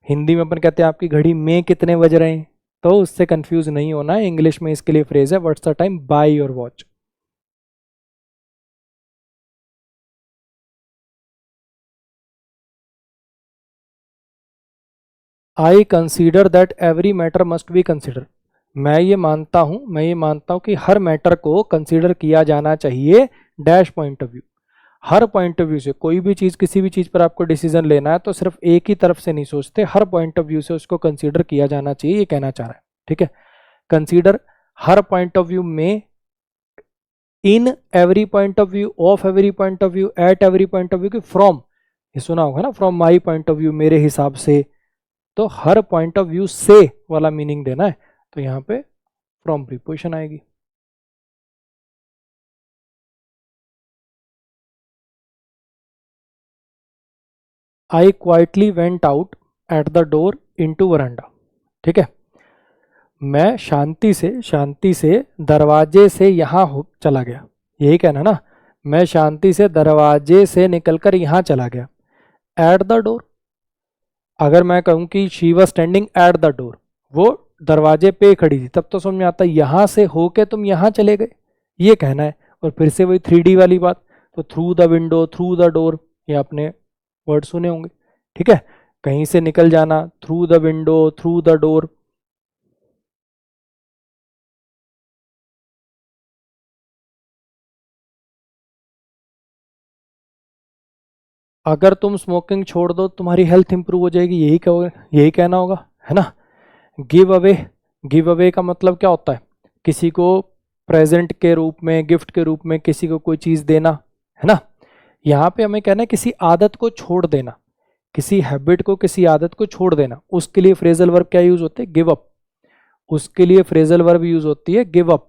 हिंदी में अपन कहते हैं आपकी घड़ी में कितने बज रहे हैं, तो उससे कंफ्यूज नहीं होना है। इंग्लिश में इसके लिए फ्रेज है what's the time by your watch. I consider that every matter must be consider, मैं ये मानता हूँ कि हर मैटर को कंसीडर किया जाना चाहिए dash point of view. Her point of view से कोई भी चीज़, किसी भी चीज़ पर आपको डिसीजन लेना है तो सिर्फ एक ही तरफ से नहीं सोचते, हर पॉइंट ऑफ व्यू से उसको कंसीडर किया जाना चाहिए, ये कहना चाह रहा है। ठीक है, कंसीडर हर पॉइंट ऑफ व्यू में, in every point of view, of every point of view, at every point of view, की फ्रॉम, ये सुना होगा ना, from my point of view, मेरे हिसाब से। तो हर पॉइंट ऑफ व्यू से वाला मीनिंग देना है, तो यहाँ पे फ्रॉम प्रीपोजिशन आएगी। I quietly went out at the door into veranda. ठीक है, मैं शांति से दरवाजे से यहाँ चला गया, यही कहना ना, मैं शांति से दरवाजे से निकलकर यहाँ चला गया। एट द डोर, अगर मैं कहूँ कि she was standing at the door, वो दरवाजे पे खड़ी थी, तब तो समझ में आता है यहाँ से होके तुम यहाँ चले गए, ये कहना है। और फिर से वही 3D वाली बात, तो through the window, through the door, ये आपने वर्ड सुने होंगे। ठीक है, कहीं से निकल जाना, through the window, through the door. अगर तुम स्मोकिंग छोड़ दो तुम्हारी हेल्थ इंप्रूव हो जाएगी, यही कहोगे, यही कहना होगा, है ना। गिव अवे, गिव अवे का मतलब क्या होता है, किसी को प्रेजेंट के रूप में, गिफ्ट के रूप में किसी को कोई चीज़ देना, है ना। यहाँ पे हमें कहना है किसी आदत को छोड़ देना, किसी हैबिट को, किसी आदत को छोड़ देना, उसके लिए फ्रेजल वर्ब क्या यूज होते हैं, गिव अप। उसके लिए फ्रेजल वर्ब यूज होती है गिव अप।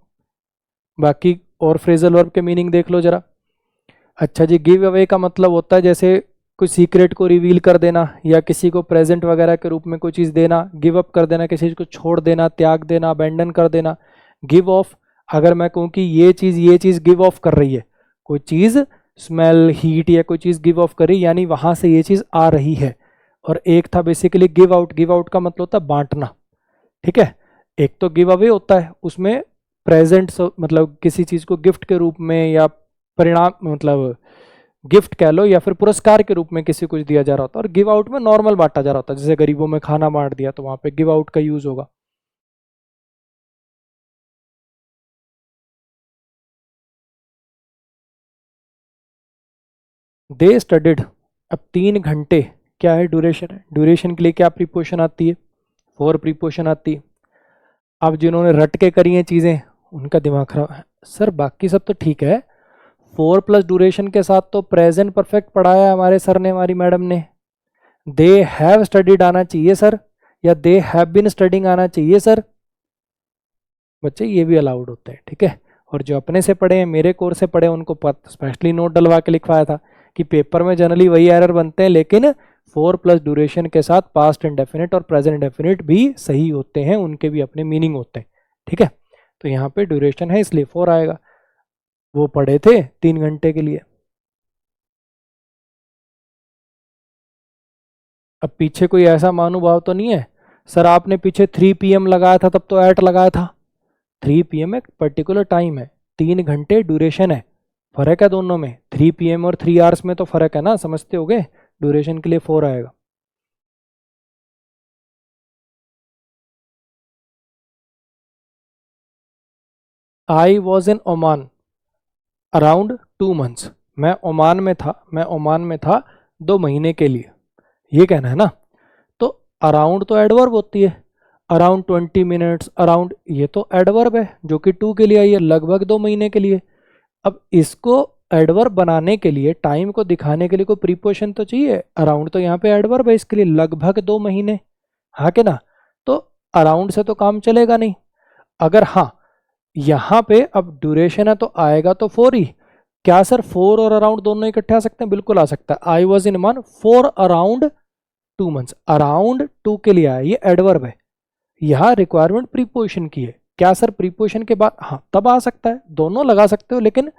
बाकी और फ्रेजल वर्ब के मीनिंग देख लो जरा। अच्छा जी, गिव अवे का मतलब होता है जैसे कोई सीक्रेट को रिवील कर देना, या किसी को प्रेजेंट वगैरह के रूप में कोई चीज़ देना। गिव अप कर देना, किसी चीज़ को छोड़ देना, त्याग देना, अबेंडन कर देना। गिव ऑफ, अगर मैं कहूँ कि ये चीज़ गिव ऑफ कर रही है, कोई चीज़ स्मेल, हीट या कोई चीज़ गिव ऑफ कर रही है, यानी वहाँ से ये चीज़ आ रही है। और एक था basically give out, give out का मतलब होता है बांटना। ठीक है, एक तो गिव अवे होता है, उसमें प्रेजेंट मतलब किसी चीज़ को गिफ्ट के रूप में, या परिणाम मतलब गिफ्ट कह लो, या फिर पुरस्कार के रूप में किसी कुछ दिया जा रहा होता है। और गिव आउट में नॉर्मल बांटा जा रहा होता है, जैसे गरीबों में खाना बांट दिया, तो वहां पे गिव आउट का यूज होगा। दे स्टडीड, अब 3 घंटे क्या है, ड्यूरेशन है। ड्यूरेशन के लिए क्या प्रीपोजिशन आती है, फॉर प्रीपोजिशन आती है। अब जिन्होंने रट के करी हैं चीज़ें, उनका दिमाग खराब है। सर बाकी सब तो ठीक है, 4 प्लस ड्यूरेशन के साथ तो प्रेजेंट परफेक्ट पढ़ाया है हमारे सर ने, हमारी मैडम ने। दे हैव स्टडीड आना चाहिए सर, या दे हैव बीन स्टडिंग आना चाहिए सर। बच्चे ये भी अलाउड होते हैं, ठीक है। और जो अपने से पढ़े हैं, मेरे कोर्स से पढ़े, उनको स्पेशली नोट डलवा के लिखवाया था कि पेपर में जनरली वही एरर बनते हैं, लेकिन 4 प्लस ड्यूरेशन के साथ पास्ट इंडेफिनिट और प्रेजेंट इंडेफिनिट भी सही होते हैं, उनके भी अपने मीनिंग होते हैं। ठीक है, तो यहाँ पे ड्यूरेशन है इसलिए 4 आएगा। वो पढ़े थे 3 घंटे के लिए। अब पीछे कोई ऐसा महानुभाव तो नहीं है सर आपने पीछे 3 PM लगाया था तब तो एट लगाया था। 3 PM एक पर्टिकुलर टाइम है, 3 घंटे ड्यूरेशन है, फर्क है दोनों में। 3 PM और 3 आवर्स में तो फर्क है ना, समझते होगे। ड्यूरेशन के लिए 4 आएगा। I was in Oman around 2 months। मैं ओमान में था 2 महीने के लिए, ये कहना है ना। तो अराउंड तो एडवर्ब होती है, अराउंड 20 मिनट्स, अराउंड, ये तो एडवर्ब है जो कि टू के लिए आई है, लगभग 2 महीने के लिए। अब इसको एडवर्ब बनाने के लिए, टाइम को दिखाने के लिए कोई प्रीपोजिशन तो चाहिए। अराउंड तो यहाँ पे एडवर्ब है, इसके लिए लगभग 2 महीने, हाँ के ना। तो अराउंड से तो काम चलेगा नहीं। अगर हाँ यहाँ पे अब ड्यूरेशन है तो आएगा तो 4 ही। क्या सर 4 और अराउंड दोनों इकट्ठे आ सकते हैं? बिल्कुल आ सकता है। आई वॉज इन मान फॉर अराउंड 2 months, अराउंड 2 के लिए आया, ये एडवर्ब है। यहाँ रिक्वायरमेंट प्रीपोजिशन की है। क्या सर प्रीपोजिशन के बाद? हाँ तब आ सकता है, दोनों लगा सकते हो, लेकिन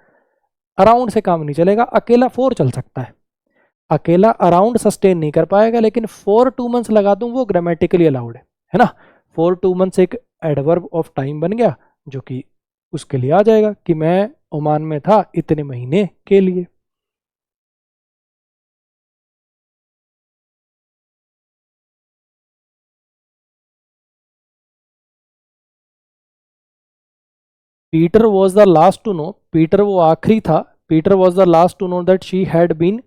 अराउंड से काम नहीं चलेगा। अकेला 4 चल सकता है, अकेला अराउंड सस्टेन नहीं कर पाएगा, लेकिन फॉर 2 months लगा दूं वो ग्रामेटिकली अलाउड है ना। फॉर 2 months एक एडवर्ब ऑफ टाइम बन गया, जो कि उसके लिए आ जाएगा कि मैं ओमान में था इतने महीने के लिए। Peter was the last to know, Peter वो आखिरी था, Peter was the last to know that she had been,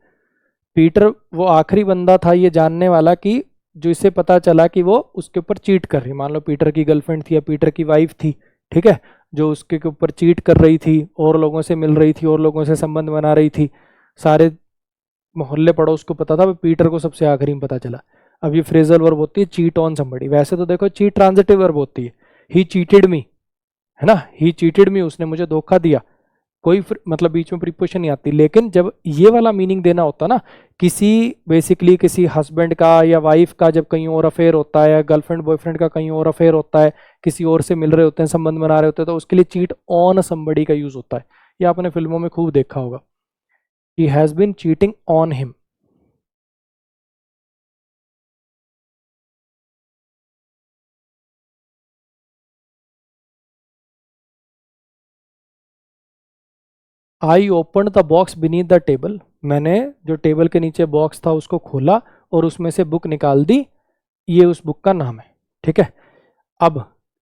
Peter वो आखिरी बंदा था ये जानने वाला कि जो इसे पता चला कि वो उसके ऊपर चीट कर रही। मान लो पीटर की गर्लफ्रेंड थी या पीटर की वाइफ थी, ठीक है, जो उसके ऊपर चीट कर रही थी, और लोगों से मिल रही थी, और लोगों से संबंध बना रही थी, सारे मोहल्ले पड़ोस को पता था, पीटर को सबसे आखिरी में पता चला। अब ये फ्रेजल वर्ब होती है चीट ऑन समबडी। वैसे तो देखो चीट ट्रांजिटिव वर्ब होती है, ही चीटेड मी, है ना, ही चीटेड मी, उसने मुझे धोखा दिया, कोई मतलब बीच में प्रीपोजिशन नहीं आती। लेकिन जब ये वाला मीनिंग देना होता ना, किसी बेसिकली किसी हस्बैंड का या वाइफ का जब कहीं और अफेयर होता है, या गर्लफ्रेंड बॉयफ्रेंड का कहीं और अफेयर होता है, किसी और से मिल रहे होते हैं, संबंध बना रहे होते हैं, तो उसके लिए चीट ऑन समबडी का यूज होता है। ये आपने फिल्मों में खूब देखा होगा, he has been cheating on him. I open the box beneath the table, मैंने जो टेबल के नीचे बॉक्स था उसको खोला और उसमें से बुक निकाल दी, ये उस बुक का नाम है। ठीक है, अब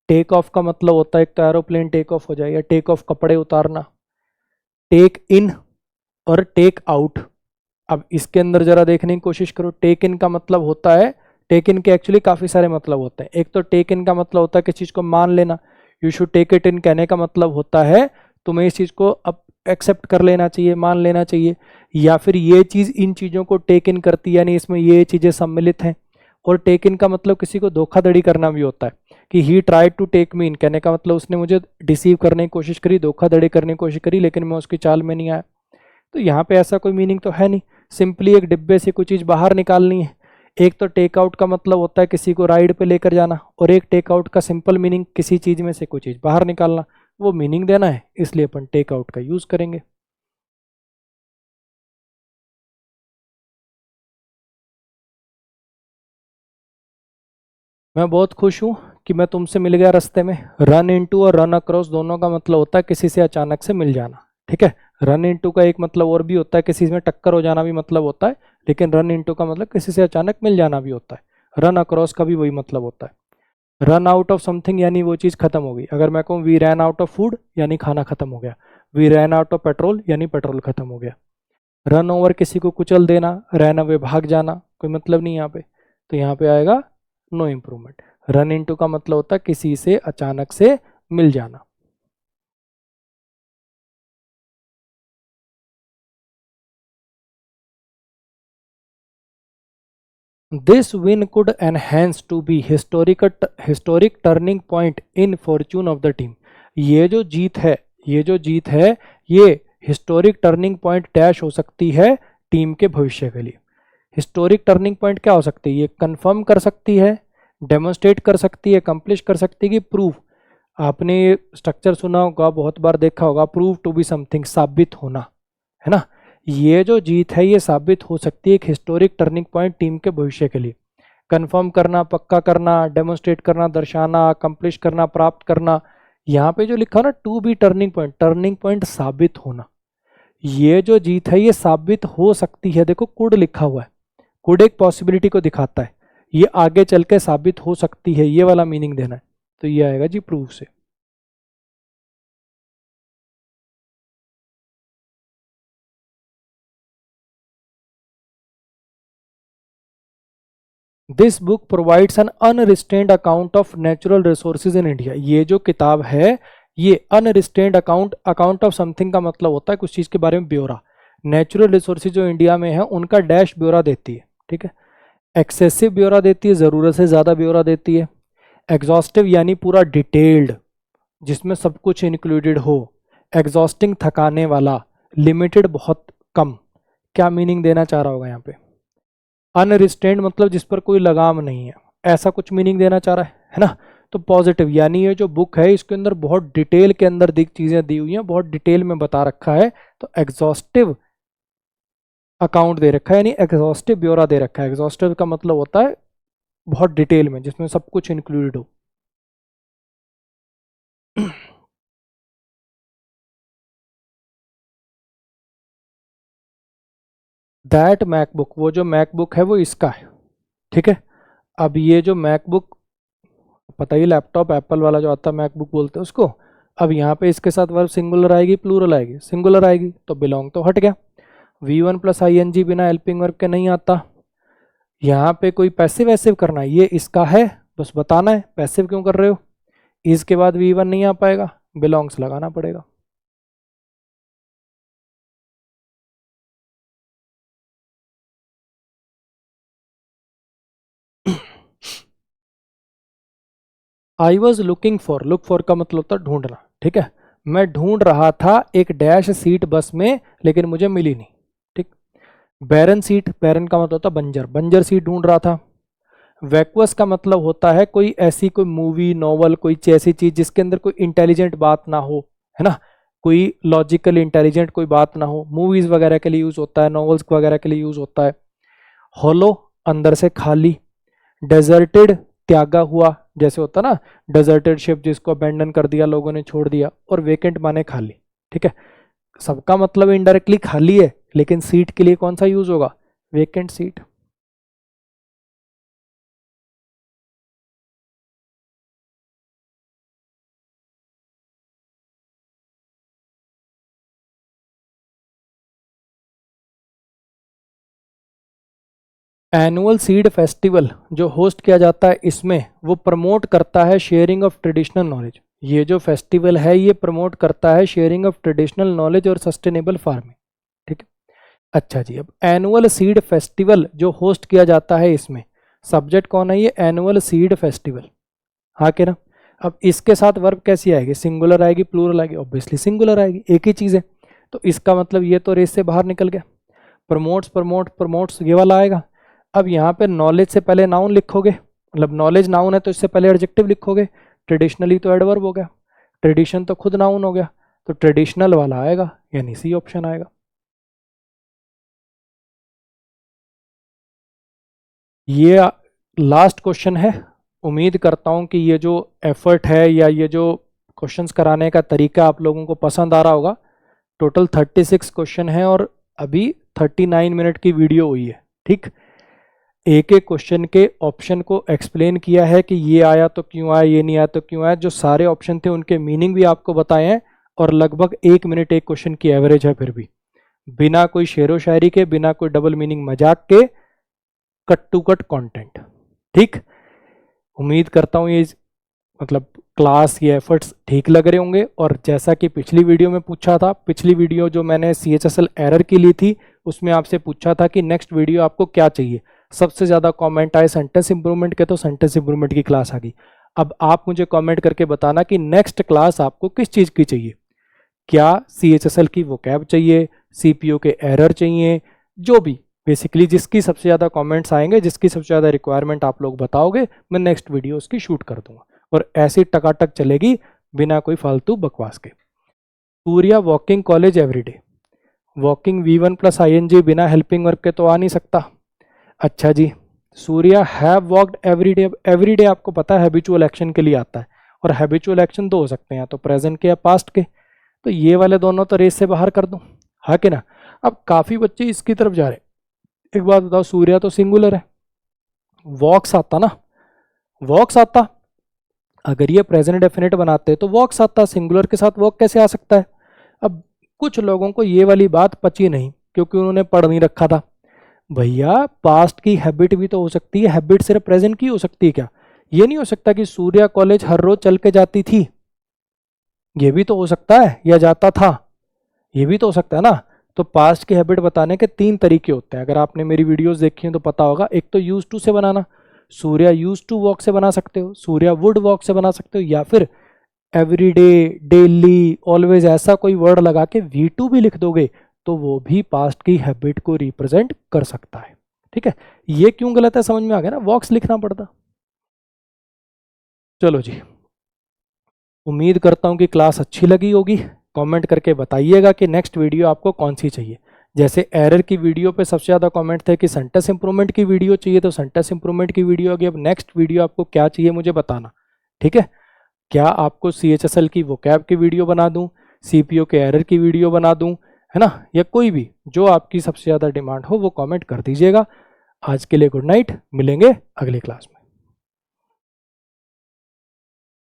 टेक ऑफ का मतलब होता है, एक तो एरोप्लेन टेक ऑफ हो जाए, या टेक ऑफ कपड़े उतारना, टेक इन और टेक आउट। अब इसके अंदर जरा देखने की कोशिश करो। टेक इन का मतलब होता है, टेक इन के एक्चुअली काफी सारे मतलब होते हैं। एक तो टेक इन का मतलब होता है किसी चीज को मान लेना, you should take it in कहने का मतलब होता है तुम्हें इस चीज को अब एक्सेप्ट कर लेना चाहिए, मान लेना चाहिए, या फिर ये चीज इन चीजों को टेक इन करती है, यानी इसमें ये चीजें सम्मिलित हैं। और टेक इन का मतलब किसी को धोखाधड़ी करना भी होता है, कि he tried to take me in कहने का मतलब उसने मुझे डिसीव करने की कोशिश करी, धोखाधड़ी करने की कोशिश करी, लेकिन मैं उसकी चाल में नहीं आया। तो यहाँ पे ऐसा कोई मीनिंग तो है नहीं, सिंपली एक डिब्बे से कोई चीज़ बाहर निकालनी है। एक तो टेक आउट का मतलब होता है किसी को राइड पे लेकर जाना, और एक टेक आउट का सिंपल मीनिंग किसी चीज़ में से कोई चीज़ बाहर निकालना। वो मीनिंग देना है, इसलिए अपन टेक आउट का यूज़ करेंगे। मैं बहुत खुश हूँ कि मैं तुमसे मिल गया रास्ते में। रन इनटू और रन अक्रॉस दोनों का मतलब होता है किसी से अचानक से मिल जाना। ठीक है, रन इनटू का एक मतलब और भी होता है, किसी में टक्कर हो जाना भी मतलब होता है, लेकिन रन इनटू का मतलब किसी से अचानक मिल जाना भी होता है। रन अक्रॉस का भी वही मतलब होता है। रन आउट ऑफ समथिंग यानी वो चीज़ खत्म हो गई। अगर मैं कहूँ we ran out of food यानी खाना खत्म हो गया, we ran out of petrol यानी पेट्रोल खत्म हो गया। रन ओवर किसी को कुचल देना, रैन अवे भाग जाना, कोई मतलब नहीं यहाँ पे, तो यहाँ पे आएगा नो इम्प्रूवमेंट। रन इनटू का मतलब होता है किसी से अचानक से मिल जाना। This win could enhance to be historic turning point in fortune of the team. ये जो जीत है ये जो जीत है ये हिस्टोरिक टर्निंग पॉइंट डैश हो सकती है टीम के भविष्य के लिए। हिस्टोरिक टर्निंग पॉइंट क्या हो सकती है? ये कंफर्म कर सकती है, डेमोन्स्ट्रेट कर सकती है, अकम्प्लिश कर सकती है कि प्रूफ। आपने स्ट्रक्चर सुना होगा, बहुत बार देखा होगा, प्रूव टू बी समथिंग, साबित होना, है ना। ये जो जीत है ये साबित हो सकती है एक हिस्टोरिक टर्निंग पॉइंट टीम के भविष्य के लिए। कंफर्म करना, पक्का करना, डेमोन्स्ट्रेट करना, दर्शाना, अकम्प्लिश करना, प्राप्त करना। यहाँ पे जो लिखा ना टू बी टर्निंग पॉइंट साबित होना, ये जो जीत है ये साबित हो सकती है। देखो कुड लिखा हुआ है, कुड एक पॉसिबिलिटी को दिखाता है, ये आगे चल के साबित हो सकती है, ये वाला मीनिंग देना है। तो ये आएगा जी प्रूफ से। This book provides an unrestrained account of natural resources in India. ये जो किताब है ये अनरिस्ट्रेन्ड अकाउंट ऑफ समथिंग का मतलब होता है कुछ चीज के बारे में ब्यौरा। नेचुरल रिसोर्सेज जो इंडिया में है उनका डैश ब्यौरा देती है, ठीक है। एक्सेसिव ब्यौरा देती है, जरूरत से ज्यादा ब्यौरा देती है। एग्जॉस्टिव यानी पूरा डिटेल्ड, जिसमें सब कुछ इंक्लूडेड हो। एग्जॉस्टिंग थकाने वाला, लिमिटेड बहुत कम। क्या मीनिंग देना चाह रहा होगा यहाँ पे? अनरिस्ट्रेन्ड मतलब जिस पर कोई लगाम नहीं है, ऐसा कुछ मीनिंग देना चाह रहा है ना। तो पॉजिटिव यानी ये जो बुक है इसके अंदर बहुत डिटेल के अंदर चीजें दी हुई हैं, बहुत डिटेल में बता रखा है। तो एग्जॉस्टिव अकाउंट दे रखा है, यानी एग्जॉस्टिव ब्यौरा दे रखा है। एग्जॉस्टिव का मतलब होता है बहुत डिटेल में, जिसमें सब कुछ इंक्लूडेड हो। दैट मैकबुक, वो जो मैकबुक है वो इसका है, ठीक है। अब ये जो मैकबुक, पता ही लैपटॉप एप्पल वाला जो आता है मैकबुक बोलते हैं उसको। अब यहाँ पे इसके साथ वर्ब सिंगुलर आएगी प्लूरल आएगी? सिंगुलर आएगी, तो बिलोंग तो हट गया। V1 प्लस ING बिना हेल्पिंग वर्ब के नहीं आता। यहाँ पे कोई पैसिव वैसिव करना है, ये इसका है बस बताना है पैसिव क्यों कर रहे हो। इसके बाद V1 नहीं आ पाएगा, बिलोंग्स लगाना पड़ेगा। I was looking for, look for का मतलब होता है ढूंढना, ठीक है। मैं ढूंढ रहा था एक डैश सीट बस में, लेकिन मुझे मिली नहीं, ठीक। बैरन सीट, बैरन का मतलब होता है बंजर, बंजर सीट ढूंढ रहा था। वैक्वस का मतलब होता है कोई ऐसी कोई मूवी, नॉवल, कोई ऐसी चीज जिसके अंदर कोई इंटेलिजेंट बात ना हो, है ना। कोई लॉजिकल इंटेलिजेंट कोई बात ना हो। मूवीज वगैरह के लिए यूज होता है, नॉवेल्स वगैरह के लिए यूज होता है। हॉलो अंदर से खाली। डेजर्टेड त्यागा हुआ, जैसे होता ना डेजर्टेड शिप जिसको अबेंडन कर दिया, लोगों ने छोड़ दिया। और वेकेंट माने खाली, ठीक है। सबका मतलब इनडायरेक्टली खाली है, लेकिन सीट के लिए कौन सा यूज होगा? Vacant seat. Annual seed festival जो होस्ट किया जाता है इसमें, वो प्रमोट करता है शेयरिंग ऑफ ट्रेडिशनल नॉलेज। ये जो फेस्टिवल है ये प्रमोट करता है शेयरिंग ऑफ ट्रेडिशनल नॉलेज और सस्टेनेबल फार्मिंग, ठीक है। अच्छा जी, अब एनुअल सीड फेस्टिवल जो होस्ट किया जाता है इसमें सब्जेक्ट कौन है? ये एनुअल सीड फेस्टिवल, हाँ के ना। अब इसके साथ वर्ब कैसी आएगी? सिंगुलर आएगी प्लूरल आएगी? ऑब्वियसली सिंगुलर आएगी, एक ही चीज़ है। तो इसका मतलब ये तो रेस से बाहर निकल गया। प्रमोट्स प्रमोट प्रमोट्स ये वाला आएगा। अब यहाँ पे नॉलेज से पहले नाउन लिखोगे, मतलब नॉलेज नाउन है तो इससे पहले एडजेक्टिव लिखोगे। ट्रेडिशनली तो एडवर्ब हो गया, ट्रेडिशन तो खुद नाउन हो गया, तो ट्रेडिशनल वाला आएगा, यानी सी ऑप्शन आएगा। ये लास्ट क्वेश्चन है। उम्मीद करता हूँ कि ये जो एफर्ट है या ये जो क्वेश्चंस कराने का तरीका आप लोगों को पसंद आ रहा होगा। टोटल 36 क्वेश्चन है और अभी 39 मिनट की वीडियो हुई है, ठीक। एक एक क्वेश्चन के ऑप्शन को एक्सप्लेन किया है कि ये आया तो क्यों आया, ये नहीं आया तो क्यों आया। जो सारे ऑप्शन थे उनके मीनिंग भी आपको बताए हैं, और लगभग 1 मिनट एक क्वेश्चन की एवरेज है, फिर भी बिना कोई शेरो शायरी के, बिना कोई डबल मीनिंग मजाक के, कट टू कट कंटेंट, ठीक। उम्मीद करता हूँ ये मतलब क्लास, ये एफर्ट्स ठीक लग रहे होंगे। और जैसा कि पिछली वीडियो में पूछा था, पिछली वीडियो जो मैंने CHSL एरर की ली थी उसमें आपसे पूछा था कि नेक्स्ट वीडियो आपको क्या चाहिए। सबसे ज़्यादा कमेंट आए सेंटेंस इंप्रूवमेंट के, तो सेंटेंस इंप्रूवमेंट की क्लास आ गई। अब आप मुझे कमेंट करके बताना कि नेक्स्ट क्लास आपको किस चीज़ की चाहिए। क्या CHSL की वोकैब चाहिए, CPU के एरर चाहिए, जो भी बेसिकली जिसकी सबसे ज़्यादा कमेंट्स आएंगे, जिसकी सबसे ज़्यादा रिक्वायरमेंट आप लोग बताओगे, मैं नेक्स्ट वीडियो उसकी शूट कर दूंगा और ऐसी टकाटक चलेगी बिना कोई फालतू बकवास के। Surya walking college everyday, walking V1 + ING बिना हेल्पिंग वर्ब के तो आ नहीं सकता। अच्छा जी, Surya have walked everyday, everyday आपको पता है हैबिचुअल एक्शन के लिए आता है और हैबिचुअल एक्शन दो हो सकते हैं, या तो प्रेजेंट के या पास्ट के, तो ये वाले दोनों तो रेस से बाहर कर दूं, हाँ कि ना। अब काफी बच्चे इसकी तरफ जा रहे हैं, एक बात बताओ, सूर्या तो सिंगुलर है, वॉक्स आता ना, वॉक्स आता, अगर ये प्रेजेंट डेफिनेट बनाते तो वॉक्स आता, सिंगुलर के साथ वॉक कैसे आ सकता है। अब कुछ लोगों को ये वाली बात पची नहीं क्योंकि उन्होंने पढ़ नहीं रखा था। भैया पास्ट की हैबिट भी तो हो सकती है, हैबिट सिर्फ प्रेजेंट की हो सकती है क्या? ये नहीं हो सकता कि सूर्या कॉलेज हर रोज चल के जाती थी, ये भी तो हो सकता है, या जाता था, ये भी तो हो सकता है ना। तो पास्ट की हैबिट बताने के 3 तरीके होते हैं, अगर आपने मेरी वीडियोस देखी हैं तो पता होगा। एक तो यूज टू से बनाना, सूर्या यूज टू वॉक से बना सकते हो, सूर्या वुड वॉक से बना सकते हो, या फिर एवरीडे, डेली, ऑलवेज ऐसा कोई वर्ड लगा के V2 भी लिख दोगे तो वो भी पास्ट की हैबिट को रिप्रेजेंट कर सकता है। ठीक है, ये क्यों गलत है समझ में आ गया ना, वॉक्स लिखना पड़ता। चलो जी, उम्मीद करता हूं कि क्लास अच्छी लगी होगी। कमेंट करके बताइएगा कि नेक्स्ट वीडियो आपको कौन सी चाहिए। जैसे एरर की वीडियो पे सबसे ज़्यादा कमेंट थे कि सेंटेंस इंप्रूवमेंट की वीडियो चाहिए, तो सेंटेंस इंप्रूवमेंट की वीडियो होगी। अब नेक्स्ट वीडियो आपको क्या चाहिए मुझे बताना, ठीक है। क्या आपको CHSL की वोकैब की वीडियो बना दूं, CPU के एरर की वीडियो बना दूं, है ना, या कोई भी जो आपकी सबसे ज़्यादा डिमांड हो वो कमेंट कर दीजिएगा। आज के लिए गुड नाइट, मिलेंगे अगली क्लास में।